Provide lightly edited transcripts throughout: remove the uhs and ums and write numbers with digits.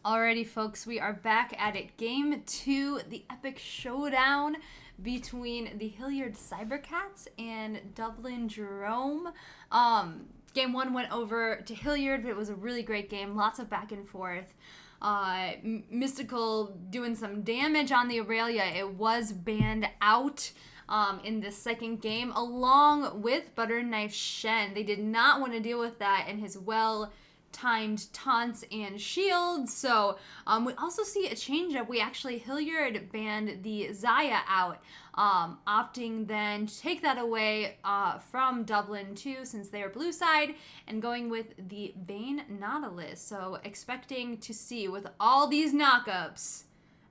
Alrighty, folks, we are back at it. Game 2, the epic showdown between the Hilliard Cybercats and Dublin Jerome. Game 1 went over to Hilliard, but it was a really great game. Lots of back and forth. Mystical doing some damage on the Aurelia. It was banned out in the second game, along with Butter Knife Shen. They did not want to deal with that and his timed taunts and shields. So we also see a change up. Hilliard banned the Xayah out, opting then to take that away from Dublin too, since they are blue side, and going with the Vayne Nautilus. So expecting to see, with all these knockups,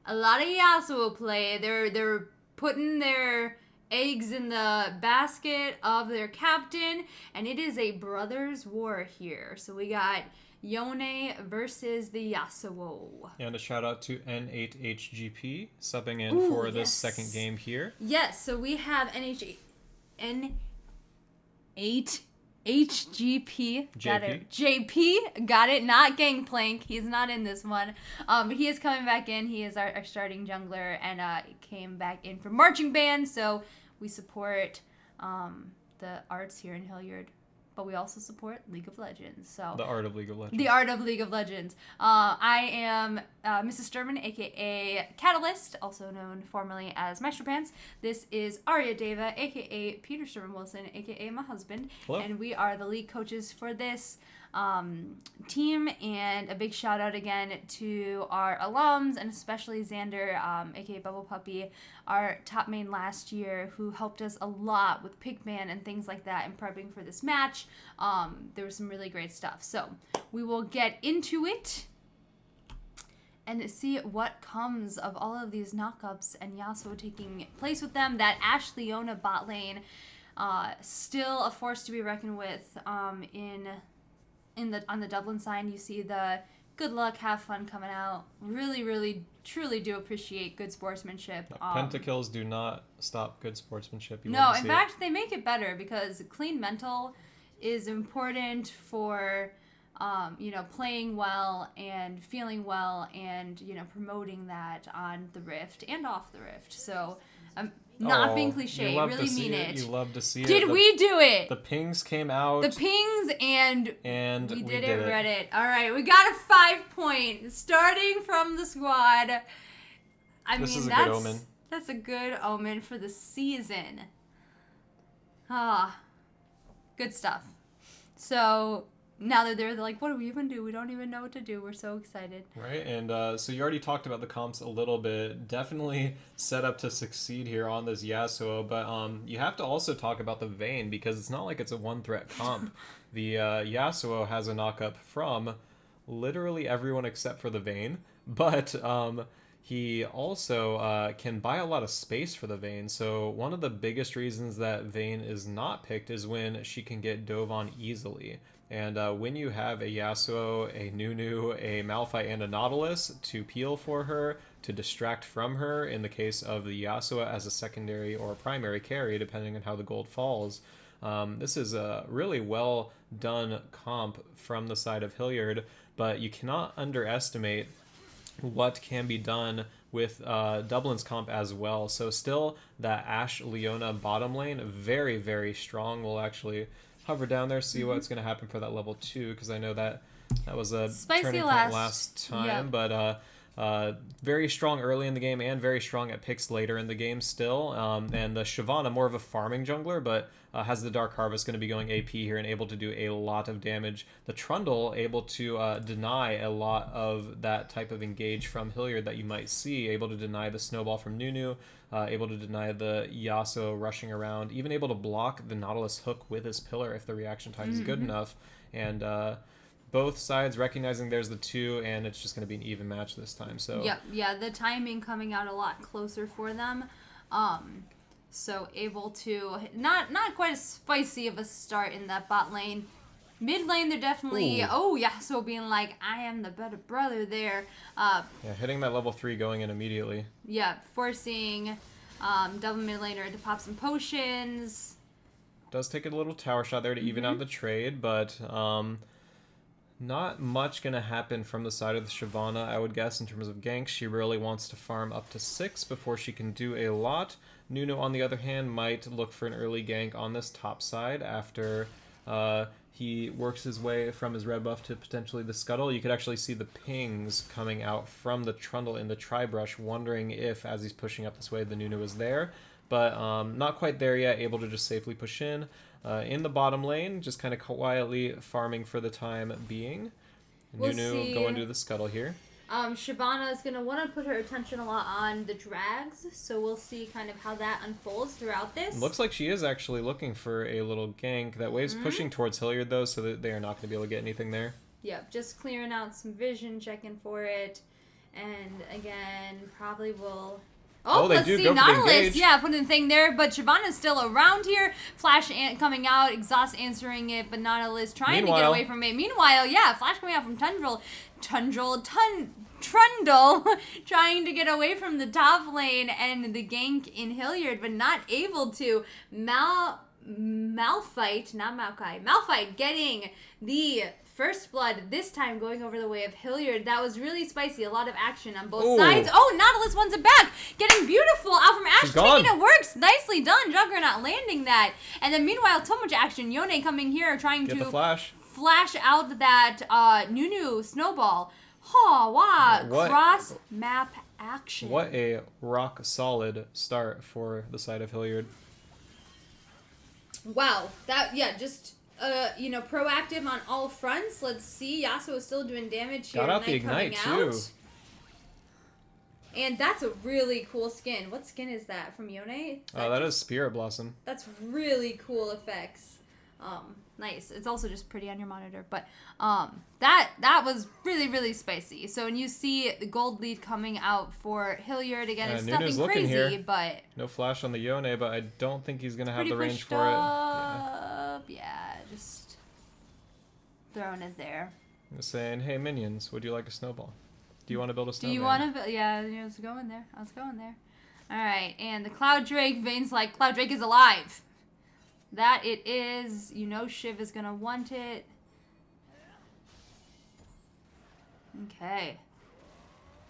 a lot of Yasuo play. They're putting their eggs in the basket of their captain, and it is a brothers war here. So we got Yone versus the Yasuo. And a shout out to N8HGP subbing in for this second game here. Yes, so we have N8HGP. Got it. JP, got it. Not Gangplank. He's not in this one. But he is coming back in. He is our starting jungler, and came back in for marching band. So we support the arts here in Hilliard, but we also support League of Legends. So the art of League of Legends. The art of League of Legends. I am Mrs. Sturman, aka Catalyst, also known formerly as Maestro Pants. This is Arya Deva, aka Peter Sturman Wilson, aka my husband. Hello. And we are the league coaches for this team, and a big shout out again to our alums, and especially Xander, aka Bubble Puppy, our top main last year, who helped us a lot with Pigman and things like that in prepping for this match. There was some really great stuff. So we will get into it and see what comes of all of these knockups and Yasuo taking place with them. That Ashe Leona bot lane, still a force to be reckoned with. On the Dublin side, you see the good luck, have fun coming out. Really, really, truly do appreciate good sportsmanship. Pentakills do not stop good sportsmanship. No, in fact, they make it better, because clean mental is important for, playing well and feeling well, and, promoting that on the Rift and off the Rift. So, not being cliche, really mean it. You love to see it. Did we do it? The pings came out. The pings, and we did it, Reddit. All right, we got a 5 point starting from the squad. This is a good omen. That's a good omen for the season. Good stuff. So now that they're like, what do we even do? We don't even know what to do. We're so excited. Right, and so you already talked about the comps a little bit. Definitely set up to succeed here on this Yasuo, but you have to also talk about the Vayne, because it's not like it's a one-threat comp. The Yasuo has a knockup from literally everyone except for the Vayne, but he also can buy a lot of space for the Vayne. So one of the biggest reasons that Vayne is not picked is when she can get dove on easily. And when you have a Yasuo, a Nunu, a Malphite, and a Nautilus to peel for her, to distract from her, in the case of the Yasuo as a secondary or primary carry, depending on how the gold falls, this is a really well done comp from the side of Hilliard, but you cannot underestimate what can be done with Dublin's comp as well. So still that Ashe Leona bottom lane, very, very strong. We'll actually hover down there, see what's going to happen for that level 2, because I know that was a spicy turning point last time. Yep. But very strong early in the game and very strong at picks later in the game still. And the Shyvana, more of a farming jungler, but has the Dark Harvest, going to be going AP here and able to do a lot of damage. The Trundle able to deny a lot of that type of engage from Hilliard that you might see, able to deny the Snowball from Nunu, able to deny the Yasuo rushing around, even able to block the Nautilus hook with his pillar if the reaction time is good enough. And both sides recognizing there's the 2, and it's just going to be an even match this time. So yeah, the timing coming out a lot closer for them. So able to not quite as spicy of a start in that bot lane. Mid lane, they're definitely so being like, I am the better brother there. Hitting that level 3 going in immediately. Yeah, forcing double mid laner to pop some potions. Does take a little tower shot there to even out the trade, but Not much going to happen from the side of the Shyvana, I would guess, in terms of ganks. She really wants to farm up to 6 before she can do a lot. Nunu, on the other hand, might look for an early gank on this top side after he works his way from his red buff to potentially the scuttle. You could actually see the pings coming out from the Trundle in the tri-brush, wondering if, as he's pushing up this way, the Nunu is there. But not quite there yet, able to just safely push in. In the bottom lane, just kind of quietly farming for the time being. Nunu going to the scuttle here. Shyvana is going to want to put her attention a lot on the drags, so we'll see kind of how that unfolds throughout this. Looks like she is actually looking for a little gank. That wave's pushing towards Hilliard, though, so that they are not going to be able to get anything there. Yep, just clearing out some vision, checking for it, and again, probably will... Oh, let's see, Nautilus, putting the thing there, but Shyvana's still around here. Flash coming out, Exhaust answering it, but Nautilus trying to get away from it. Meanwhile, Flash coming out from Trundle, trying to get away from the top lane and the gank in Hilliard, but not able to. Malphite getting the first blood, this time going over the way of Hilliard. That was really spicy. A lot of action on both sides. Oh, Nautilus wants it back. Getting beautiful out from Ash. Taking it works. Nicely done. Juggernaut landing that. And then meanwhile, so much action. Yone coming here trying to flash out that Nunu snowball. Oh, wow. Cross map action. What a rock solid start for the side of Hilliard. Wow. Just... proactive on all fronts. Let's see. Yasuo is still doing damage here. Got out the Ignite, too. And that's a really cool skin. What skin is that from Yone? That is Spirit Blossom. That's really cool effects. Nice. It's also just pretty on your monitor. But that was really, really spicy. So when you see the gold lead coming out for Hilliard, again, it's nothing crazy, here. But... No flash on the Yone, but I don't think he's going to have the range for it. Yeah, just throwing it there. Just saying, hey, minions, would you like a snowball? Do you want to build a snowman? Do you want to build... Yeah, I was going there. All right, and the Cloud Drake, Vayne's like, Cloud Drake is alive. That it is. You know Shiv is going to want it. Okay.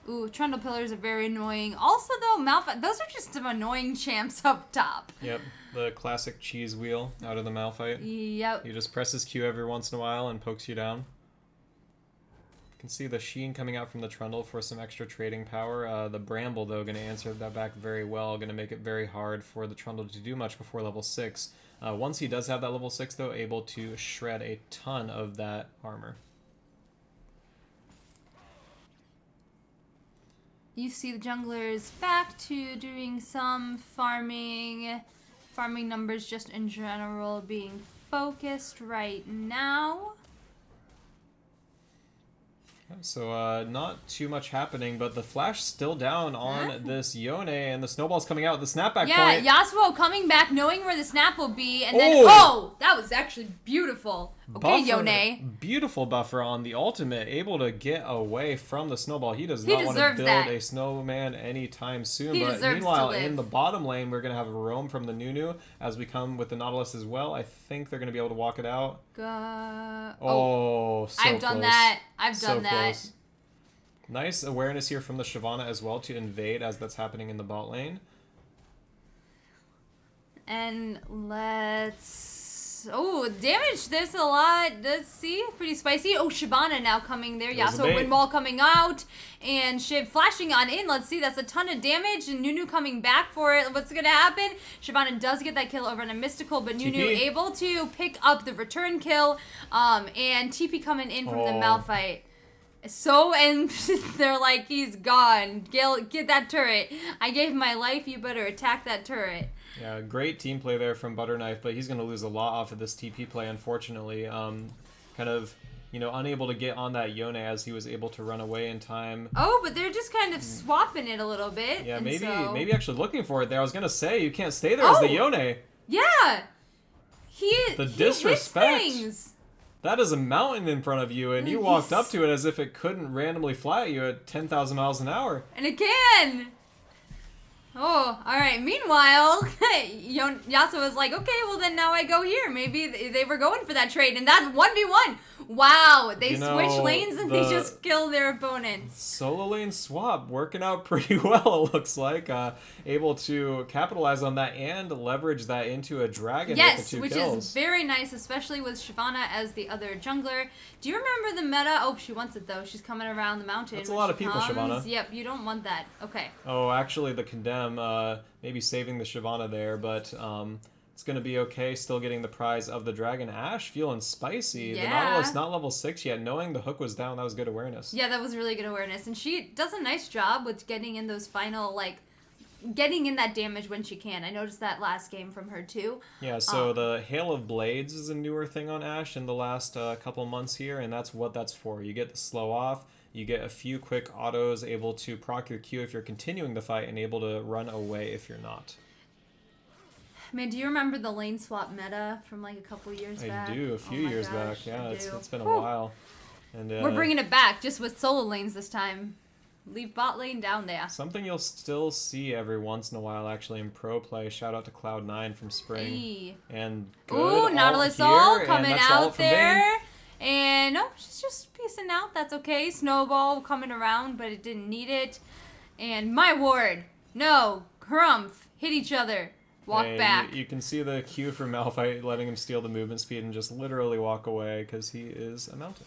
Ooh, Trundle Pillars are very annoying. Also, though, Malphite, those are just some annoying champs up top. Yep, the classic cheese wheel out of the Malphite. Yep. He just presses Q every once in a while and pokes you down. You can see the Sheen coming out from the Trundle for some extra trading power. The Bramble, though, going to answer that back very well. Going to make it very hard for the Trundle to do much before level 6. Once he does have that level 6, though, able to shred a ton of that armor. You see the junglers back to doing some farming. Farming numbers just in general being focused right now. So not too much happening, but the flash still down on this Yone, and the snowball's coming out. The snapback point. Yeah, Yasuo coming back, knowing where the snap will be, and then that was actually beautiful. Okay, Yone. Beautiful buffer on the ultimate, able to get away from the snowball. He does not want to build a snowman anytime soon. But meanwhile, in the bottom lane, we're going to have Jerome from the Nunu as we come with the Nautilus as well. I think they're going to be able to walk it out. So I've done that. I've done that. Close. Nice awareness here from the Shyvana as well to invade as that's happening in the bot lane. And let's... Oh, damage. There's a lot. Let's see. Pretty spicy. Oh, Shyvana now coming there. Yasuo wind wall coming out. And Shiv flashing on in. Let's see. That's a ton of damage. And Nunu coming back for it. What's going to happen? Shyvana does get that kill over on a Mystical. But Nunu able to pick up the return kill. And TP coming in from the Malphite. And they're like, he's gone. Gale, get that turret. I gave my life. You better attack that turret. Yeah, great team play there from Butterknife, but he's going to lose a lot off of this TP play, unfortunately. Kind of, unable to get on that Yone as he was able to run away in time. Oh, but they're just kind of swapping it a little bit. Yeah, maybe actually looking for it there. I was going to say, you can't stay there as the Yone. Yeah. The disrespect. That is a mountain in front of you, and you walked up to it as if it couldn't randomly fly at you at 10,000 miles an hour. And it can! Oh, alright. Meanwhile, Yasuo was like, okay, well then now I go here. Maybe they were going for that trade, and that's 1v1 Wow, they You switch know, lanes and they just kill their opponents. Solo lane swap working out pretty well, it looks like. Able to capitalize on that and leverage that into a dragon with the 2 which kills. is very nice, especially with Shyvana as the other jungler. Do you remember the meta? Oh, she wants it though. She's coming around the mountain. That's a lot of people, Shyvana. Yep, you don't want that. Okay. Oh, actually, the Condemn, maybe saving the Shyvana there, but it's going to be okay. Still getting the prize of the Dragon. Ashe feeling spicy. Yeah. The Nautilus not level 6 yet. Knowing the hook was down, that was good awareness. Yeah, that was really good awareness. And she does a nice job with getting in those final, like, getting in that damage when she can. I noticed that last game from her, too. Yeah, so the Hail of Blades is a newer thing on Ashe in the last couple months here, and that's what that's for. You get the slow off. You get a few quick autos, able to proc your Q if you're continuing the fight, and able to run away if you're not. Man, do you remember the lane swap meta from like a couple years back? I do, a few years back. Yeah, it's been a while. And we're bringing it back, just with solo lanes this time. Leave bot lane down there. Something you'll still see every once in a while, actually, in pro play. Shout out to Cloud9 from Spring. Hey. And good Nautilus ult coming and out there. And no, she's just piecing out. That's okay. Snowball coming around, but it didn't need it. And my ward. No. Harumph. Hit each other. Walk back. You can see the cue from Malphite letting him steal the movement speed and just literally walk away because he is a mountain.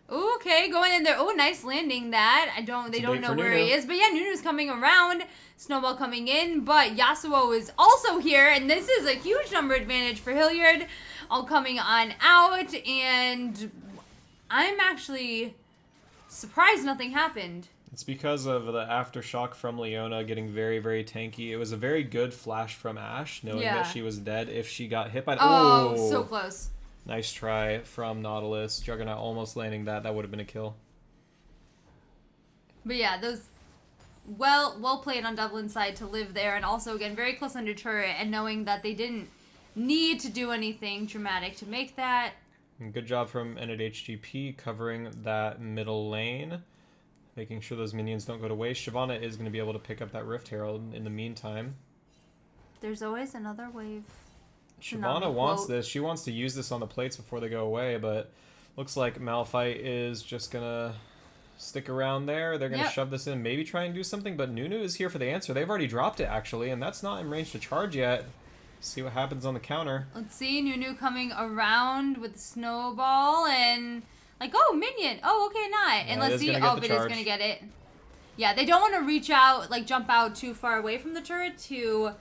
Okay, going in there. Oh, nice landing that. They don't know where he is. But yeah, Nunu's coming around. Snowball coming in. But Yasuo is also here. And this is a huge number advantage for Hilliard. All coming on out. And I'm actually surprised nothing happened. It's because of the aftershock from Leona getting very, very tanky. It was a very good flash from Ashe, knowing that she was dead if she got hit by... Oh, so close. Nice try from Nautilus. Juggernaut almost landing that. That would have been a kill. But yeah, those... Well played on Dublin's side to live there. And also, again, very close under turret. And knowing that they didn't need to do anything dramatic to make that. And good job from NHGP covering that middle lane. Making sure those minions don't go to waste. Shyvana is going to be able to pick up that Rift Herald in the meantime. There's always another wave. Shyvana wants this. She wants to use this on the plates before they go away, but looks like Malphite is just going to stick around there. They're going to shove this in, maybe try and do something, but Nunu is here for the answer. They've already dropped it, actually, and that's not in range to charge yet. See what happens on the counter. Let's see. Nunu coming around with the snowball and... Like, oh, minion. Oh, okay, not. And let's see. Oh, it is going to get it. Yeah, they don't want to reach out, like, jump out too far away from the turret to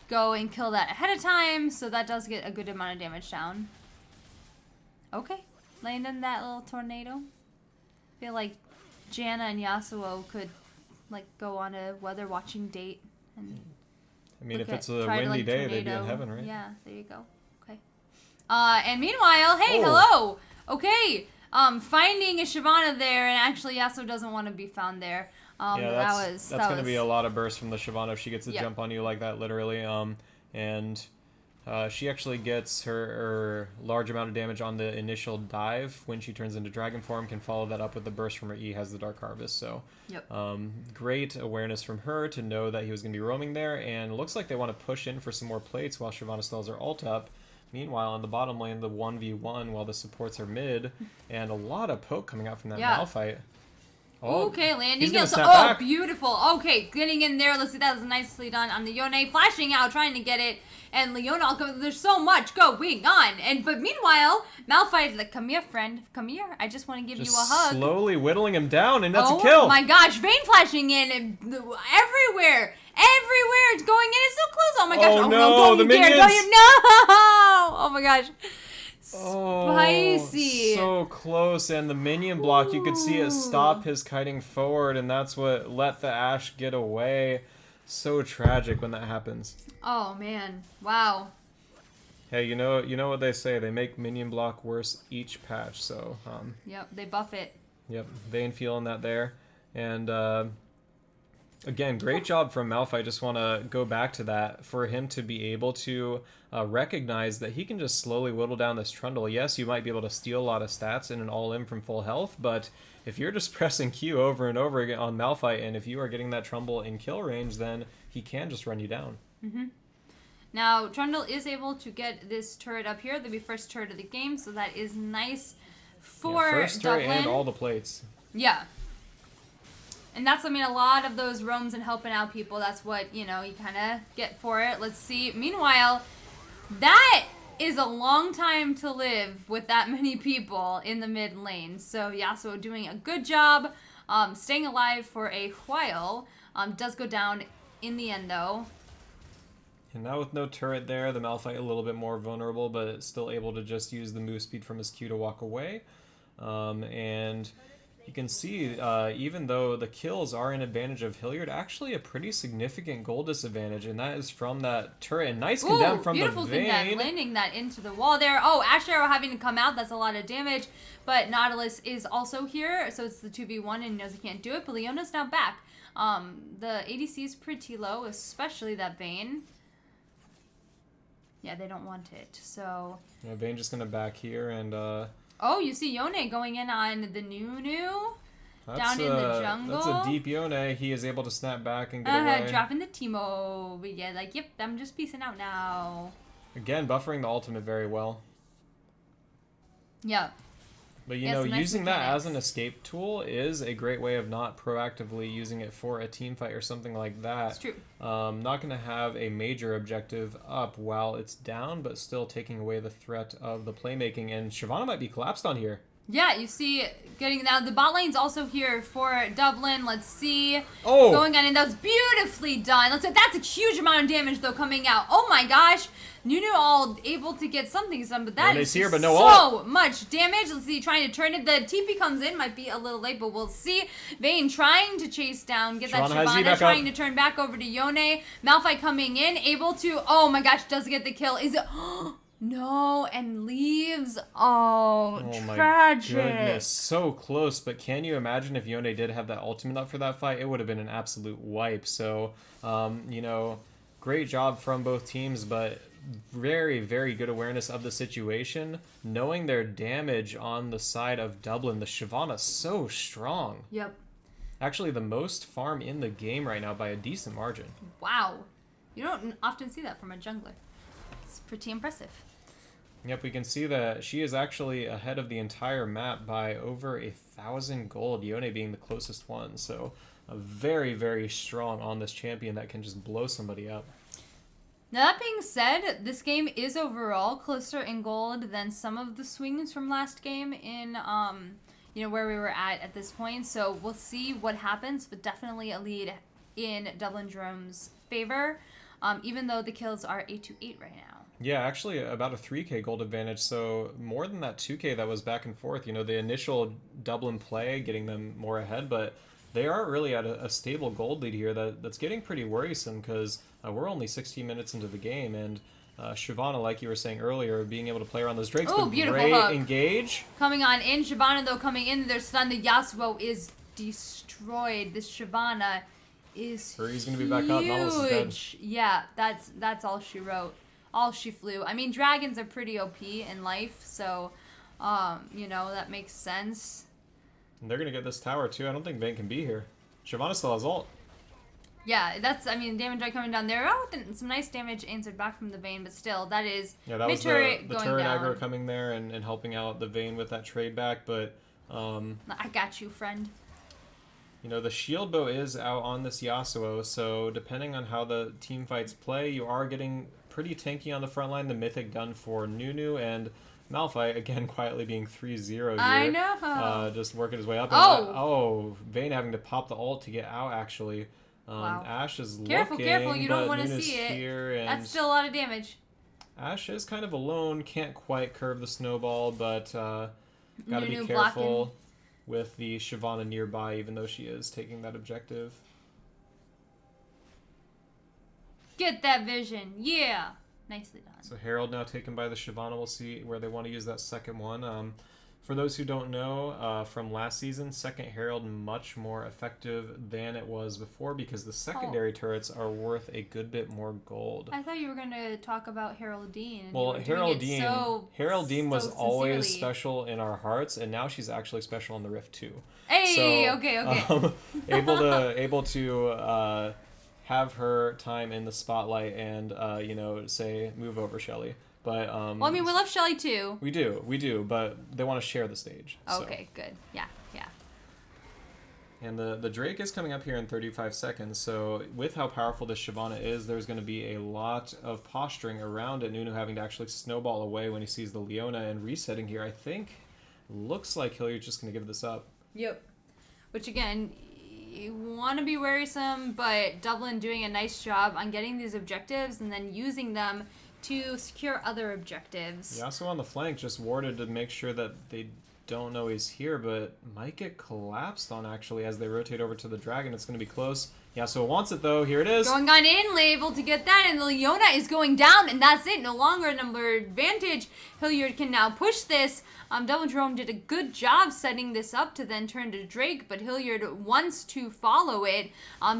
go and kill that ahead of time. So that does get a good amount of damage down. Okay. Landing that little tornado. I feel like Janna and Yasuo could, like, go on a weather watching date. And I mean, if it's a windy day, they'd be in heaven, right? Yeah, there you go. Okay. And meanwhile, hey, hello. Okay, finding a Shyvana there, and actually Yasuo doesn't want to be found there. That's going to be a lot of burst from the Shyvana if she gets a jump on you like that, literally. And she actually gets her large amount of damage on the initial dive when she turns into dragon form, can follow that up with the burst from her E, has the Dark Harvest. So great awareness from her to know that he was going to be roaming there, and it looks like they want to push in for some more plates while Shyvana still has her ult up. Meanwhile, in the bottom lane, the 1v1 while the supports are mid, and a lot of poke coming out from that Malphite. Oh, okay, landing. Back. Beautiful. Okay, getting in there. Let's see, that was nicely done on the Yone. Flashing out, trying to get it. And Leona, there's so much going on. But meanwhile, Malphite is like, come here, friend. Come here. I just want to give you a hug. Slowly whittling him down, and that's a kill. Oh my gosh, Vayne flashing in everywhere. Everywhere it's going in. It's so close. Oh my gosh. Oh no, don't the you dare. minions. Don't you? No. Oh my gosh. Spicy. So close, and the minion block, you could see it stop his kiting forward, and that's what let the Ashe get away. So tragic when that happens. Oh man. Wow. Hey, you know what they say, they make minion block worse each patch, so Yep, they buff it. Yep, Vayne feeling that there. And again, great job from Malphite. I just want to go back to that. For him to be able to recognize that he can just slowly whittle down this Trundle. Yes, you might be able to steal a lot of stats in an all-in from full health, but if you're just pressing Q over and over again on Malphite, and if you are getting that Trundle in kill range, then he can just run you down. Now, Trundle is able to get this turret up here. That'll be first turret of the game, so that is nice for first turret Dublin. and all the plates. Yeah. And that's, I mean, a lot of those roams and helping out people. That's what, you know, you kind of get for it. Let's see. Meanwhile, that is a long time to live with that many people in the mid lane. So Yasuo doing a good job staying alive for a while. Does go down in the end, though. And now with no turret there, the Malphite a little bit more vulnerable, but still able to just use the move speed from his Q to walk away. And you can see, even though the kills are an advantage of Hilliard, actually a pretty significant goal disadvantage, and that is from that turret. And nice condemn from the Vayne. Beautiful condemn, landing that into the wall there. Oh, Ash Arrow having to come out, that's a lot of damage, but Nautilus is also here, so it's the 2v1 and he knows he can't do it, but Leona's now back. The ADC is pretty low, especially that Vayne. Yeah, they don't want it, so... Yeah, Vayne just gonna back here and... Oh, you see Yone going in on the Nunu down in the jungle. That's a deep Yone. He is able to snap back and get away. Dropping the Teemo. We get like, yep, I'm just peacing out now. Again, buffering the ultimate very well. Yep. But you know, using that as an escape tool is a great way of not proactively using it for a team fight or something like that. It's true. Not going to have a major objective up while it's down, but still taking away the threat of the playmaking. And Shyvana might be collapsed on here. Yeah, you see, getting now the bot lane's also here for Dublin. Let's see. Oh, going on, and that was beautifully done. That's a huge amount of damage though coming out. Oh my gosh, Nunu all able to get something done, but that is here, but no so ult. much damage. Let's see, trying to turn it. The TP comes in, might be a little late, but we'll see. Vayne trying to chase down, get that Shyvana, trying to turn back over to Yone. Malphite coming in, able to. Oh my gosh, does get the kill. Is it? No, and leaves. Oh, tragic. My goodness, so close. But can you imagine if Yone did have that ultimate up for that fight? It would have been an absolute wipe. So, you know, great job from both teams, but very, very good awareness of the situation. Knowing their damage on the side of Dublin, the Shyvana so strong. Yep. Actually, the most farm in the game right now by a decent margin. Wow. You don't often see that from a jungler. It's pretty impressive. Yep, we can see that she is actually ahead of the entire map by over 1,000 gold, Yone being the closest one. So very, very strong on this champion that can just blow somebody up. Now that being said, this game is overall closer in gold than some of the swings from last game in you know, where we were at this point. So we'll see what happens, but definitely a lead in Dublin Jerome's favor, even though the kills are 8-8 right now. Yeah, actually about a 3k gold advantage, so more than that 2k that was back and forth. You know, the initial Dublin play getting them more ahead, but they are really at a stable gold lead here that's getting pretty worrisome because we're only 16 minutes into the game, and Shyvana, like you were saying earlier, being able to play around those drakes, oh, but beautiful great hook. Engage. Coming on in, Shyvana though coming in, they're stunned. The Yasuo is destroyed. This Shyvana is He's going to be back up, Nautilus is dead. Yeah, that's all she wrote. All she flew. I mean, dragons are pretty OP in life, so, you know, that makes sense. And they're going to get this tower, too. I don't think Vayne can be here. Shyvana still has ult. Yeah, that's, I mean, damage right coming down there. Oh, some nice damage answered back from the Vayne, but still, that is that was the turret down. Aggro coming there and helping out the Vayne with that trade back, but... I got you, friend. You know, the shield bow is out on this Yasuo, so depending on how the team fights play, you are getting pretty tanky on the front line. The mythic done for Nunu, and Malphite, again, quietly being 3-0 here. I know. Just working his way up. Oh! Vayne having to pop the ult to get out, actually. Wow. Ash is Careful, you don't want to Nunu's see it. Here, and that's still a lot of damage. Ash is kind of alone, can't quite curve the snowball, but gotta Nunu be careful blocking. with the Shyvana nearby, even though she is taking that objective. Get that vision. Yeah. Nicely done. So Herald now taken by the Shyvana. We'll see where they want to use that second one. For those who don't know, from last season, second Herald much more effective than it was before because the secondary turrets are worth a good bit more gold. I thought you were going to talk about Herald Dean. Well, Herald Dean was always special in our hearts, and now she's actually special in the Rift too. Hey, so, okay. able to have her time in the spotlight and, you know, say, move over, Shelly. But, well, I mean, we love Shelly too. We do, but they want to share the stage. Okay, good. Yeah. And the Drake is coming up here in 35 seconds, so with how powerful this Shyvana is, there's going to be a lot of posturing around it. Nunu having to actually snowball away when he sees the Leona, and resetting here, I think, looks like Hilliard's just going to give this up. Yep. Which, again, you want to be worrisome, but Dublin doing a nice job on getting these objectives and then using them to secure other objectives. Yasuo on the flank just warded to make sure that they don't know he's here, but might get collapsed on actually as they rotate over to the dragon. It's going to be close. Yasuo wants it though. Here it is. Going on in, able to get that, and the Leona is going down, and that's it. No longer a number advantage. Hilliard can now push this. Double Jerome did a good job setting this up to then turn to Drake, but Hilliard wants to follow it.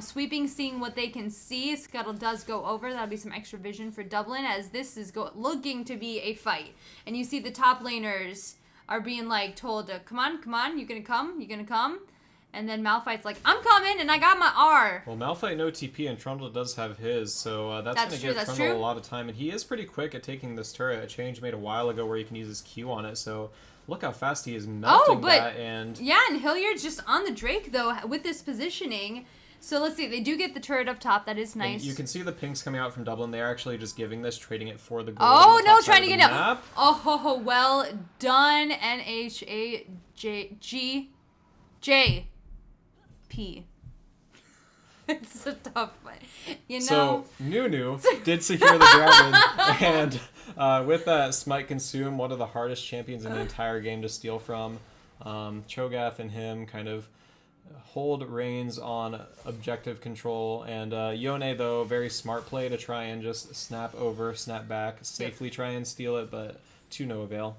Sweeping, seeing what they can see. Scuttle does go over. That'll be some extra vision for Dublin as this is looking to be a fight. And you see the top laners are being like told, come on, you gonna come? And then Malphite's like, I'm coming, and I got my R. Well, Malphite no TP, and Trundle does have his, so that's going to give Trundle a lot of time. And he is pretty quick at taking this turret. A change made a while ago where you can use his Q on it, so look how fast he is melting that. And yeah, and Hilliard's just on the Drake, though, with this positioning. So let's see, they do get the turret up top. That is nice. And you can see the pinks coming out from Dublin. They're actually just giving this, trading it for the gold. Oh, no, trying to get it. Oh, well done. NHAGJP. It's a tough one. You know? So, Nunu did secure the dragon. And with that, Smite Consume, one of the hardest champions in the entire game to steal from. Cho'Gath and him kind of hold reins on objective control, and Yone, though, very smart play to try and just snap back, safely try and steal it, but to no avail.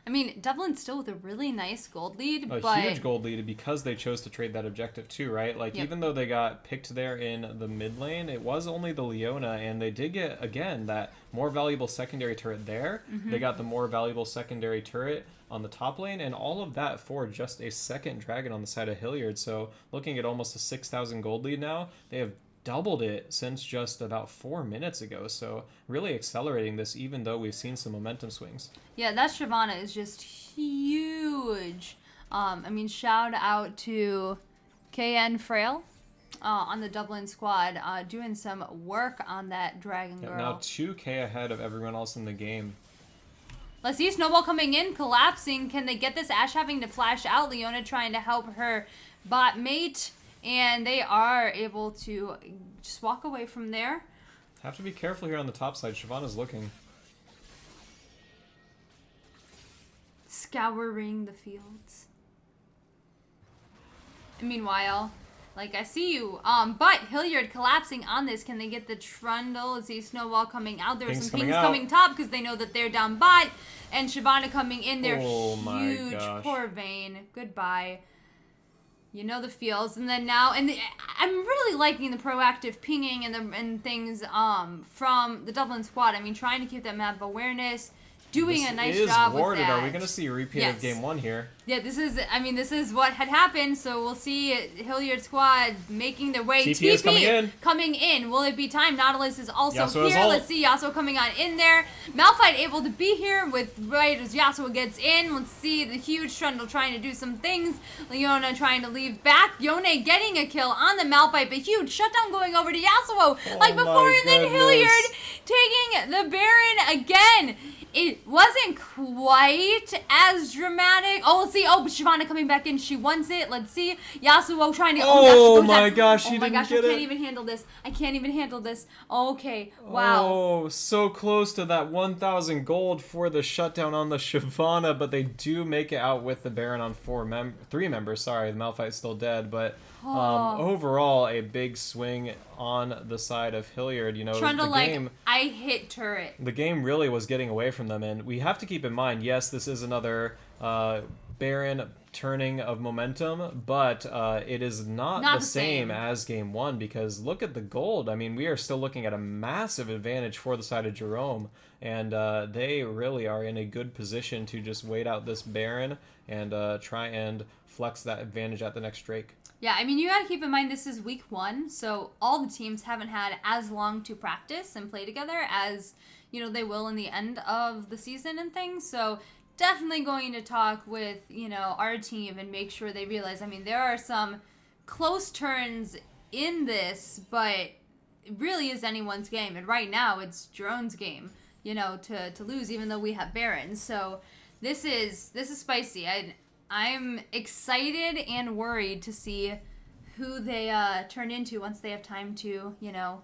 I mean, Dublin's still with a really nice gold lead, a huge gold lead because they chose to trade that objective too, right? Like, even though they got picked there in the mid lane, it was only the Leona, and they did get, again, that more valuable secondary turret there. They got the more valuable secondary turret on the top lane, and all of that for just a second dragon on the side of Hilliard. So looking at almost a 6,000 gold lead now, they have doubled it since just about 4 minutes ago. So really accelerating this, even though we've seen some momentum swings. Yeah, that Shyvana is just huge. I mean, shout out to KN Frail on the Dublin squad, doing some work on that dragon girl. Now 2K ahead of everyone else in the game. Let's see, Snowball coming in, collapsing. Can they get this? Ashe having to flash out. Leona trying to help her bot mate. And they are able to just walk away from there. Have to be careful here on the top side. Shyvana's looking. Scouring the fields. And meanwhile, like, I see you. But Hilliard collapsing on this. Can they get the Trundle? Let's see, Snowball coming out. There's some pings coming top because they know that they're down bot. And Shyvana coming in there. Huge. Poor Vayne. Goodbye. You know the feels. And then now, and I'm really liking the proactive pinging and things from the Dublin squad. I mean, trying to keep that map awareness. Doing a nice job with that. Are we going to see a repeat of game 1 here? Yeah, this is what had happened, so we'll see Hilliard squad making their way. TP is coming in. Will it be time? Nautilus is also here. Let's see Yasuo coming on in there. Malphite able to be here with right as Yasuo gets in. Let's see the huge Trundle trying to do some things. Leona trying to leave back. Yone getting a kill on the Malphite, but huge shutdown going over to Yasuo like before, and then Hilliard taking the Baron again. It wasn't quite as dramatic. Oh, let's see. Oh, but Shyvana coming back in. She wants it. Let's see. Yasuo trying to... Oh my gosh, she didn't get it. I can't even handle this. Okay, wow. Oh, so close to that 1,000 gold for the shutdown on the Shyvana, but they do make it out with the Baron on 3 members. Sorry, the Malphite's still dead, but... overall, a big swing on the side of Hilliard. You know, Trundle, I hit turret. The game really was getting away from them, and we have to keep in mind, yes, this is another Baron turning of momentum, but it is not the same as game 1, because look at the gold. I mean, we are still looking at a massive advantage for the side of Jerome, and they really are in a good position to just wait out this Baron and try and flex that advantage at the next Drake. Yeah, I mean, you got to keep in mind this is week 1, so all the teams haven't had as long to practice and play together as, you know, they will in the end of the season and things. So definitely going to talk with, you know, our team and make sure they realize, I mean, there are some close turns in this, but it really is anyone's game. And right now it's Jerome's game, you know, to lose, even though we have Baron. So this is spicy. I'm excited and worried to see who they turn into once they have time to, you know,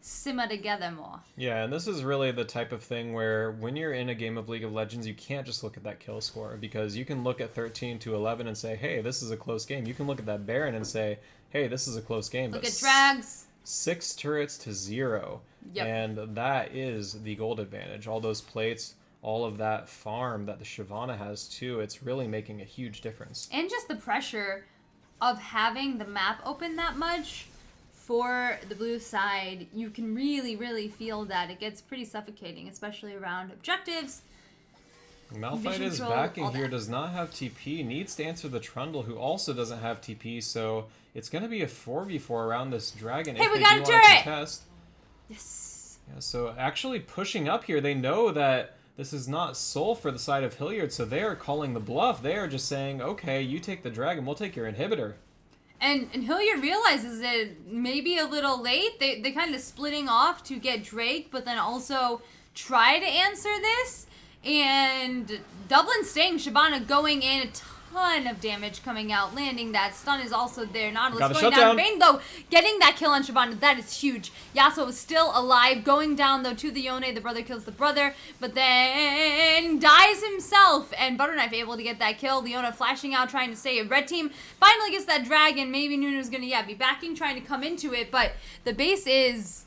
simmer together more. Yeah, and this is really the type of thing where when you're in a game of League of Legends, you can't just look at that kill score, because you can look at 13-11 and say, hey, this is a close game. You can look at that Baron and say, hey, this is a close game. Look at drags. 6 turrets to 0. Yep. And that is the gold advantage. All those plates, all of that farm that the Shyvana has too, it's really making a huge difference. And just the pressure of having the map open that much for the blue side, you can really, really feel that. It gets pretty suffocating, especially around objectives. Malphite is backing here, does not have TP, needs to answer the Trundle, who also doesn't have TP, so it's going to be a 4v4 around this dragon. Hey, if we they got do a want to turret! contest. Yes. Yeah, so actually pushing up here, they know that this is not Soul for the side of Hilliard, so they are calling the bluff. They are just saying, okay, you take the dragon, we'll take your inhibitor. And Hilliard realizes that maybe a little late. They kind of splitting off to get Drake, but then also try to answer this. And Dublin staying, Shyvana going in, a ton of damage coming out, landing that stun is also there. Nautilus going down. Vayne, though, getting that kill on Shyvana, that is huge. Yasuo is still alive, going down, though, to the Yone. The brother kills the brother, but then dies himself. And Butterknife able to get that kill. Leona flashing out, trying to save. Red team finally gets that dragon. Maybe Nunu's going to, be backing, trying to come into it, but the base is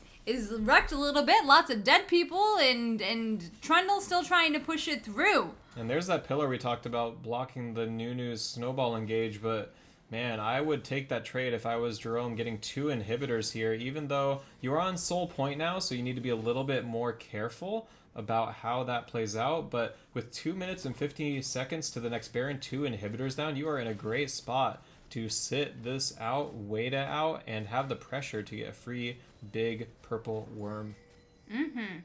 wrecked a little bit. Lots of dead people, and Trundle still trying to push it through. And there's that pillar we talked about blocking the Nunu's snowball engage, but man, I would take that trade if I was Jerome, getting 2 inhibitors here, even though you're on soul point now, so you need to be a little bit more careful about how that plays out. But with 2 minutes and 50 seconds to the next Baron, 2 inhibitors down, you are in a great spot to sit this out, wait it out, and have the pressure to get a free big purple worm. Mm-hmm.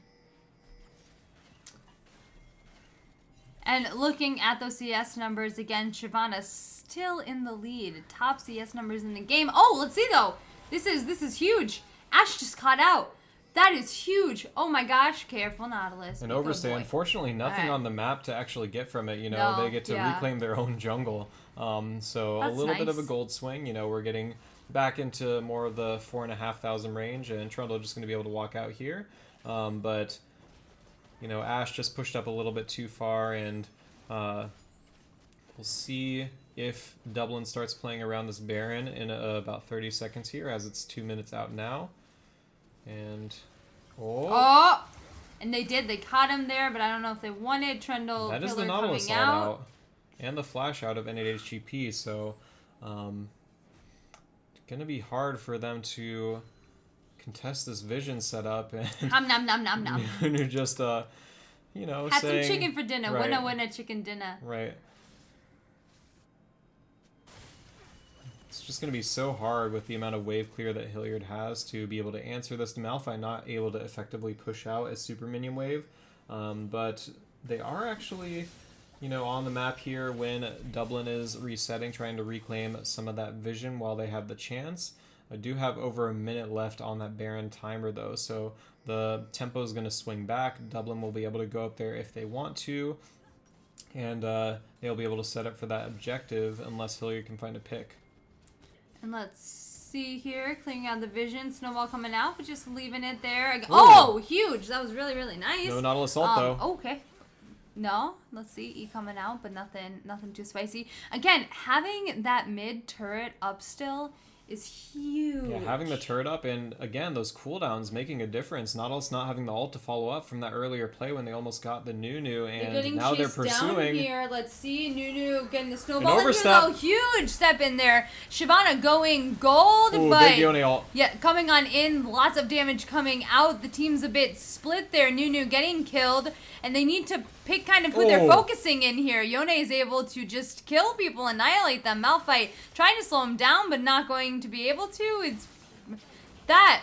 And looking at those CS numbers again, Shyvana still in the lead. Top CS numbers in the game. Oh, let's see though. This is huge. Ashe just caught out. That is huge. Oh my gosh. Careful, Nautilus. And Overstay, unfortunately, nothing on the map to actually get from it. You know, they get to reclaim their own jungle. So that's a little bit of a gold swing. You know, we're getting back into more of the 4,500 range, and Trundle just going to be able to walk out here. But you know, Ashe just pushed up a little bit too far, and we'll see if Dublin starts playing around this Baron in about 30 seconds here, as it's 2 minutes out now. And and they did. They caught him there, but I don't know if they wanted Trundle. That is the Nautilus out, and the flash out of N8HGP. So, gonna be hard for them to contest this vision setup, and nom. you're just you know, had saying, some chicken for dinner. Right. Winner chicken dinner. Right. It's just going to be so hard with the amount of wave clear that Hilliard has to be able to answer this. Malphite not able to effectively push out a super minion wave, but they are actually, you know, on the map here when Dublin is resetting, trying to reclaim some of that vision while they have the chance. I do have over a minute left on that Baron timer though, so the tempo is going to swing back. Dublin will be able to go up there if they want to, and they'll be able to set up for that objective unless Hilliard can find a pick. And let's see here, clearing out the vision, snowball coming out, but just leaving it there. Oh, huge! That was really, really nice. No Nautilus ult though. Okay. No, let's see, E coming out, but nothing too spicy. Again, having that mid turret up still is huge. Yeah, having the turret up, and again, those cooldowns making a difference. Nautilus not having the ult to follow up from that earlier play when they almost got the Nunu, and now they're pursuing. Down here. Let's see, Nunu getting the snowball. Overstep. Huge step in there. Shyvana going gold, Ooh, but big Yone ult. yeah, coming on in, lots of damage coming out. The team's a bit split there. Nunu getting killed, and they need to pick kind of who they're focusing in here. Yone is able to just kill people, annihilate them. Malphite trying to slow him down, but not going to be able to. It's that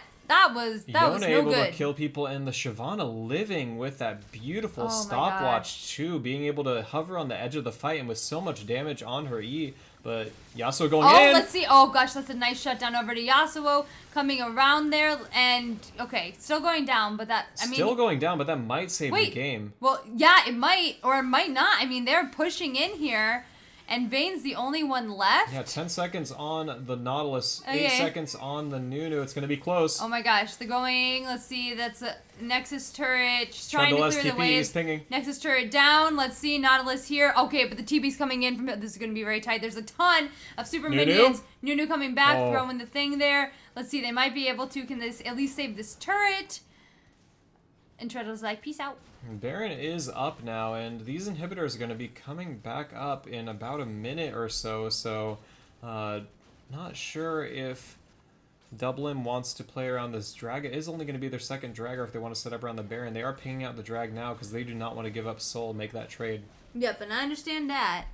was no able good. to kill people, and the Shyvana living with that beautiful stopwatch too, being able to hover on the edge of the fight and with so much damage on her E. But Yasuo going in. Oh, let's see. Oh gosh, that's a nice shutdown over to Yasuo, coming around there, and okay, still going down, but that still going down, but that might save the game. Well, yeah, it might or it might not. I mean, they're pushing in here. And Vayne's the only one left. Yeah, 10 seconds on the Nautilus, 8 seconds on the Nunu. It's going to be close. Oh my gosh, they're going. Let's see, that's a Nexus turret. She's trying to clear the way. Nexus turret down. Let's see, Nautilus here. Okay, but the TB's coming in from this is going to be very tight. There's a ton of super minions. Nunu coming back, throwing the thing there. Let's see, they might be able to. Can this at least save this turret? And Treadle's like, peace out. Baron is up now, and these inhibitors are going to be coming back up in about a minute or so, not sure if Dublin wants to play around this drag. It is only going to be their second dragger if they want to set up around the Baron. They are pinging out the drag now because they do not want to give up soul, make that trade. Yep, and I understand that.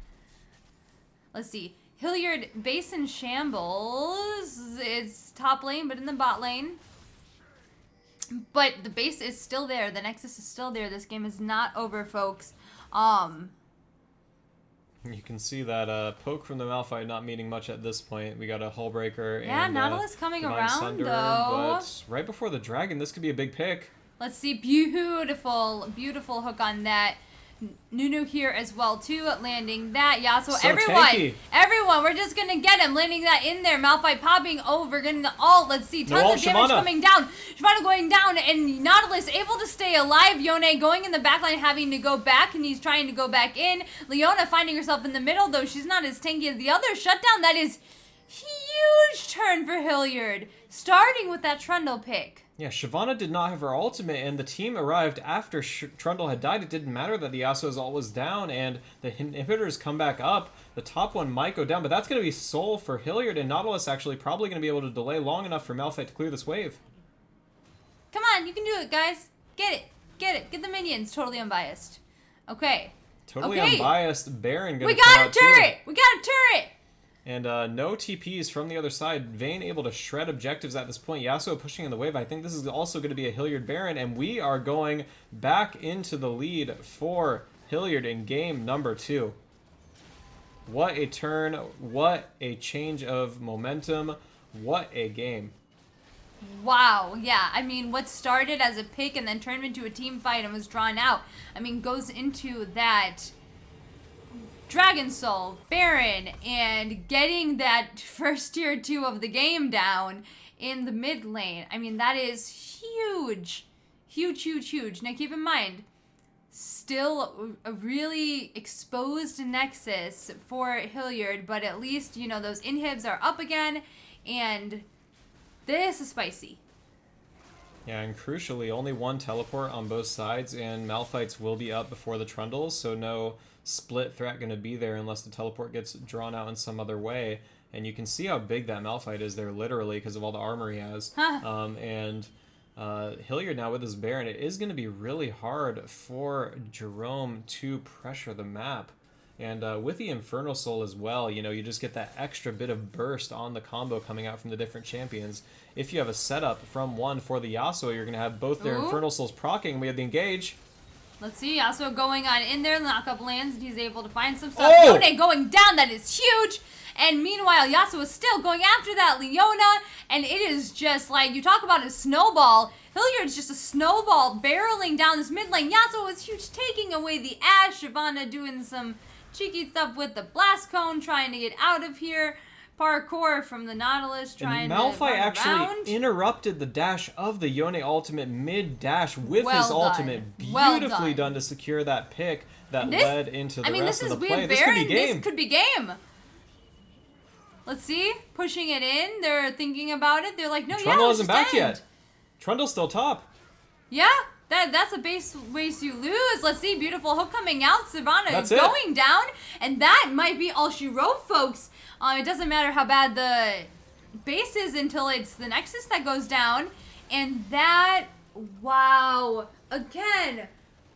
Let's see. Hilliard base in shambles. It's top lane, but in the bot lane. But the base is still there. The Nexus is still there. This game is not over, folks. You can see that poke from the Malphite not meaning much at this point. We got a Hullbreaker and Nautilus coming Divine around, Sunder, though. But right before the Dragon, this could be a big pick. Let's see. Beautiful, beautiful hook on that. Nunu here as well too, landing that. Yasuo, so everyone, we're just gonna get him, landing that in there. Malphite popping over, getting the ult. Let's see, tons of damage coming down. Shyvana going down, and Nautilus able to stay alive. Yone going in the backline, having to go back, and he's trying to go back in. Leona finding herself in the middle, though she's not as tanky as the other. Shutdown, that is huge turn for Hilliard, starting with that Trundle pick. Yeah, Shyvana did not have her ultimate, and the team arrived after Trundle had died. It didn't matter that the Yasuo's ult was down, and the inhibitors come back up. The top one might go down, but that's going to be soul for Hilliard, and Nautilus actually probably going to be able to delay long enough for Malphite to clear this wave. Come on, you can do it, guys. Get it. Get the minions. Totally unbiased. Okay. Totally unbiased. Baron going to We got a turret! We got a turret! And no TPs from the other side. Vayne able to shred objectives at this point. Yasuo pushing in the wave. I think this is also going to be a Hilliard Baron. And we are going back into the lead for Hilliard in game number 2. What a turn. What a change of momentum. What a game. Wow, yeah. I mean, what started as a pick and then turned into a team fight and was drawn out. I mean, goes into that Dragon Soul, Baron, and getting that first tier 2 of the game down in the mid lane. I mean, that is huge. Huge, huge, huge. Now, keep in mind, still a really exposed Nexus for Hilliard, but at least, you know, those inhibs are up again, and this is spicy. Yeah, and crucially, only one teleport on both sides, and Malphites will be up before the Trundles, so no split threat going to be there unless the teleport gets drawn out in some other way. And you can see how big that Malphite is there, literally, because of all the armor he has. Hilliard now with his Baron, it is going to be really hard for Jerome to pressure the map. And with the Infernal Soul as well, you know, you just get that extra bit of burst on the combo coming out from the different champions. If you have a setup from one for the Yasuo, you're going to have both their Infernal Souls proccing. We have the engage. Let's see, Yasuo going on in there, knock-up lands, and he's able to find some stuff. Yone going down, that is huge! And meanwhile, Yasuo is still going after that Leona, and it is just like, you talk about a snowball, Hilliard's just a snowball barreling down this mid lane. Yasuo is huge, taking away the Ashe. Shyvana doing some cheeky stuff with the Blast Cone, trying to get out of here. Parkour from the Nautilus, trying to run Malphite actually around. interrupted the dash of the Yone ultimate mid-dash with his ultimate. Beautifully done to secure that pick that led into the rest of the play. This could be game. Let's see. Pushing it in. They're thinking about it. They're like, no, Trundle let's isn't just back end. yet. Trundle's still top. Yeah, that's a base ways you lose. Let's see. Beautiful hook coming out. Savannah That's going down. And that might be all she wrote, folks. It doesn't matter how bad the base is until it's the Nexus that goes down. And that, wow. Again,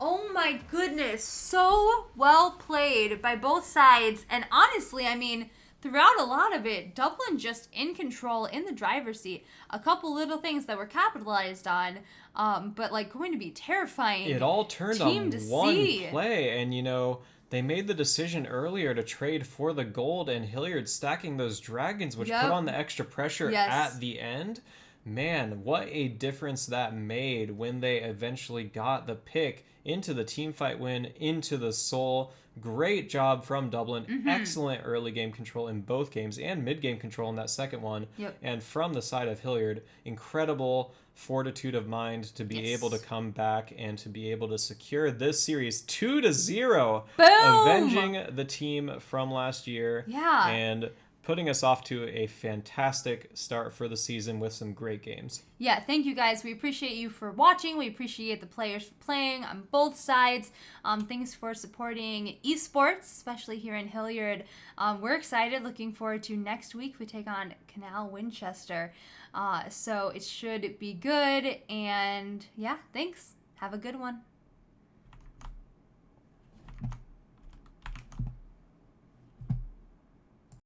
oh my goodness. So well played by both sides. And honestly, I mean, throughout a lot of it, Dublin just in control, in the driver's seat. A couple little things that were capitalized on, but like going to be terrifying. It all turned team on to one see. play, and they made the decision earlier to trade for the gold, and Hilliard stacking those dragons, which put on the extra pressure at the end. Man, what a difference that made when they eventually got the pick into the team fight win, into the soul. Great job from Dublin. Excellent early game control in both games and mid game control in that second one. And from the side of Hilliard, incredible fortitude of mind to be able to come back and to be able to secure this series 2-0, avenging the team from last year. And putting us off to a fantastic start for the season with some great games. Yeah, thank you guys. We appreciate you for watching. We appreciate the players for playing on both sides. Thanks for supporting esports, especially here in Hilliard. We're excited. Looking forward to next week. We take on Canal Winchester. So it should be good. And yeah, thanks. Have a good one.